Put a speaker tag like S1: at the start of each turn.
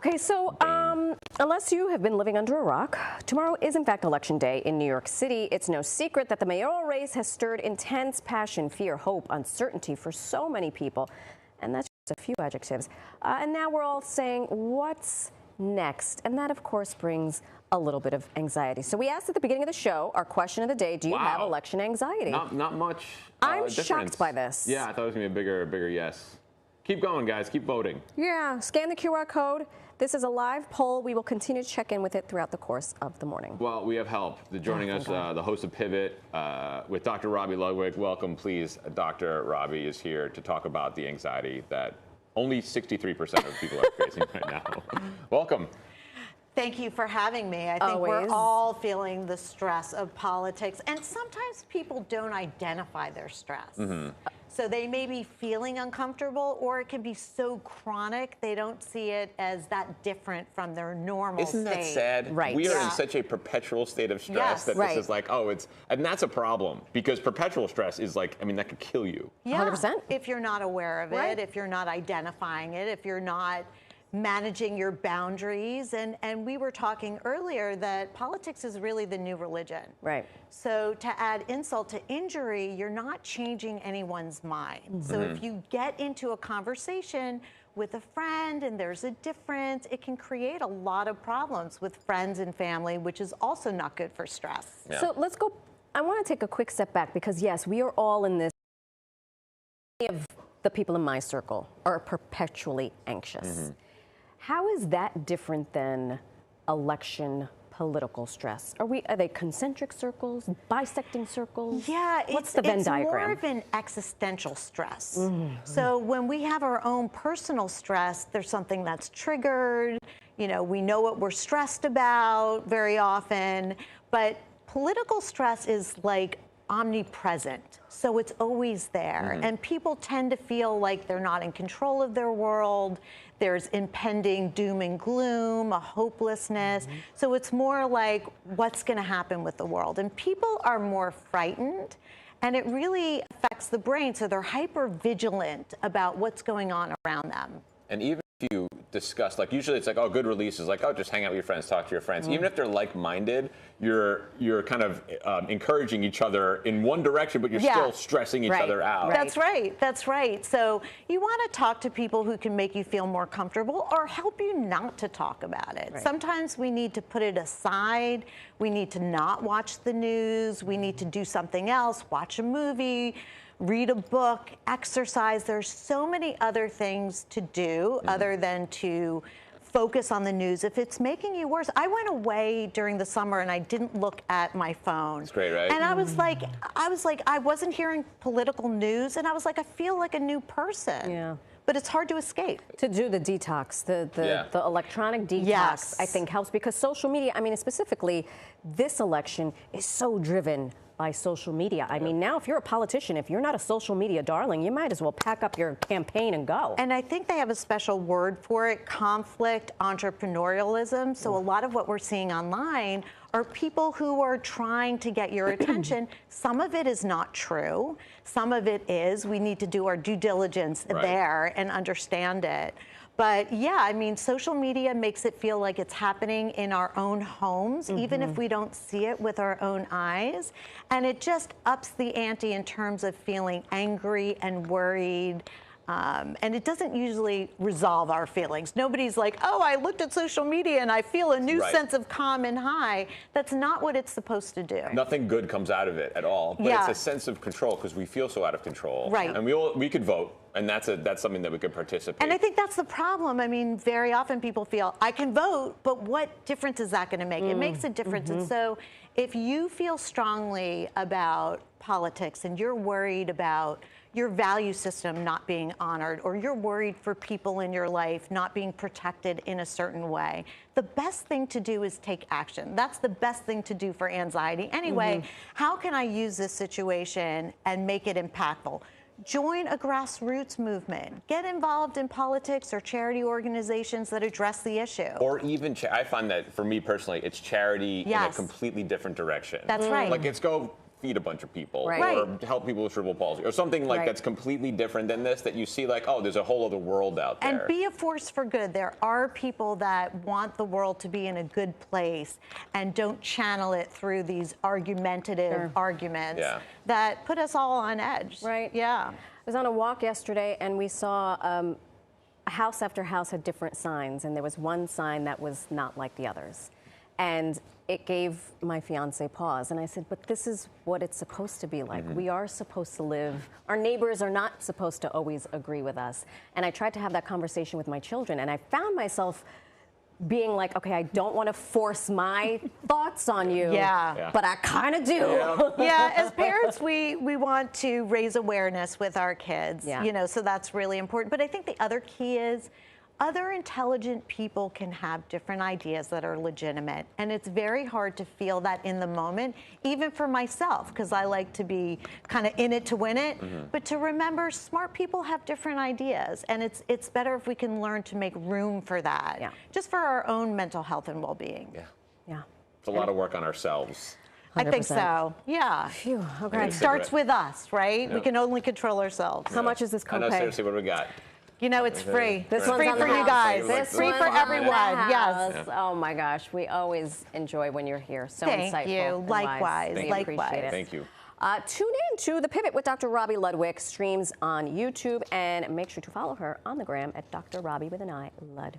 S1: Okay, so unless you have been living under a rock, tomorrow is in fact election day in New York City. It's no secret that the mayoral race has stirred intense passion, fear, hope, uncertainty for so many people. And that's just a few adjectives. And now we're all saying, what's next? And that, of course, brings a little bit of anxiety. So we asked at the beginning of the show, our question of the day, do you have election anxiety?
S2: Not much
S1: I'm
S2: difference.
S1: shocked by this.
S2: Yeah, I thought it was going to be a bigger yes. Keep going, guys. Keep voting.
S1: Yeah, scan the QR code. This is a live poll. We will continue to check in with it throughout the course of the morning.
S2: Well, we have help. Joining us, the host of Pivot with Dr. Robi Ludwig. Welcome, please. Dr. Robi is here to talk about the anxiety that only 63% of people are facing right now. Welcome.
S3: Thank you for having me. I think we're all feeling the stress of politics, and sometimes people don't identify their stress. So they may be feeling uncomfortable, or it can be so chronic they don't see it as that different from their normal state.
S2: Isn't that sad?
S1: Right.
S2: We are in such a perpetual state of stress that this is like, and that's a problem, because perpetual stress is like, I mean, that could kill you.
S3: Yeah,
S1: 100%.
S3: If you're not aware of it, if you're not identifying it, if you're not managing your boundaries. And we were talking earlier that politics is really the new religion. Right. So to add insult to injury, you're not changing anyone's mind. So if you get into a conversation with a friend and there's a difference, it can create a lot of problems with friends and family, which is also not good for stress.
S1: Yeah. So let's go. I want to take a quick step back, because yes, we are all in this. Many of the people in my circle are perpetually anxious. How is that different than election political stress? Are they concentric circles, bisecting circles?
S3: Yeah,
S1: what's the Venn diagram?
S3: It's more of an existential stress. So when we have our own personal stress, there's something that's triggered. You know, we know what we're stressed about very often, but political stress is like omnipresent. So it's always there. And people tend to feel like they're not in control of their world. There's impending doom and gloom, a hopelessness. So it's more like, what's going to happen with the world? And people are more frightened, and it really affects the brain. So they're hyper vigilant about what's going on around them.
S2: And even if you discuss, like usually it's like, oh, good release is like, oh, just hang out with your friends, talk to your friends. Even if they're like-minded, you're kind of encouraging each other in one direction, but you're still stressing each other out.
S3: That's right. That's right. So you want to talk to people who can make you feel more comfortable or help you not to talk about it. Sometimes we need to put it aside. We need to not watch the news. We need to do something else, watch a movie, read a book, exercise. There's so many other things to do other than to focus on the news. If it's making you worse, I went away during the summer and I didn't look at my phone.
S2: It's great, right?
S3: And I was like, I wasn't hearing political news, and I was like, I feel like a new person. Yeah. But it's hard to escape. To do the detox, the electronic detox, I think helps, because social media, I mean, specifically this election is so driven by social media. I mean, now if you're a politician, if you're not a social media darling, you might as well pack up your campaign and go. And I think they have a special word for it, conflict entrepreneurialism. So a lot of what we're seeing online are people who are trying to get your attention. Some of it is not true. Some of it is. We need to do our due diligence there and understand it. But yeah, I mean, social media makes it feel like it's happening in our own homes, even if we don't see it with our own eyes. And it just ups the ante in terms of feeling angry and worried. And it doesn't usually resolve our feelings. Nobody's like, oh, I looked at social media and I feel a new sense of calm and high. That's not what it's supposed to do.
S2: Nothing good comes out of it at all. But it's a sense of control, because we feel so out of control. Right. And we could vote. And that's something that we could participate.
S3: And I think that's the problem. I mean, very often people feel, I can vote, but what difference is that going to make? It makes a difference. And so if you feel strongly about politics and you're worried about your value system not being honored, or you're worried for people in your life not being protected in a certain way, the best thing to do is take action. That's the best thing to do for anxiety. Anyway, how can I use this situation and make it impactful? Join a grassroots movement. Get involved in politics or charity organizations that address the issue.
S2: Or even, I find that for me personally, it's charity in a completely different direction.
S3: That's right.
S2: Like, it's go feed a bunch of people
S1: Right.
S2: or help people with cerebral palsy or something like that's completely different than this, that you see like, oh, there's a whole other world out there.
S3: And be a force for good. There are people that want the world to be in a good place and don't channel it through these argumentative arguments that put us all on edge.
S1: Right.
S3: Yeah.
S1: I was on a walk yesterday and we saw house after house had different signs, and there was one sign that was not like the others. And it gave my fiance pause. And I said, but this is what it's supposed to be like. We are supposed to live. Our neighbors are not supposed to always agree with us. And I tried to have that conversation with my children, and I found myself being like, okay, I don't want to force my thoughts on you, but I kind of do.
S3: Yeah, as parents, we want to raise awareness with our kids, you know, so that's really important. But I think the other key is other intelligent people can have different ideas that are legitimate. And it's very hard to feel that in the moment, even for myself, because I like to be kind of in it to win it. But to remember, smart people have different ideas. And it's better if we can learn to make room for that, just for our own mental health and well-being.
S1: Yeah.
S2: It's a lot of work on ourselves.
S3: 100%. I think so. Yeah.
S1: Phew, okay.
S3: It starts with us, right? We can only control ourselves.
S1: How much is this copay?
S2: I know, seriously, what do we got?
S3: You know, it's free.
S1: This
S3: It's free for you guys. It's free for everyone. Yes.
S1: Oh my gosh, we always enjoy when you're here. So
S3: Thank
S1: insightful.
S3: you. Likewise.
S1: We
S3: Likewise.
S1: appreciate it.
S2: Thank you.
S1: Tune in to The Pivot with Dr. Robi Ludwig, streams on YouTube, and make sure to follow her on the gram at Dr. Robi with an I, Ludwig.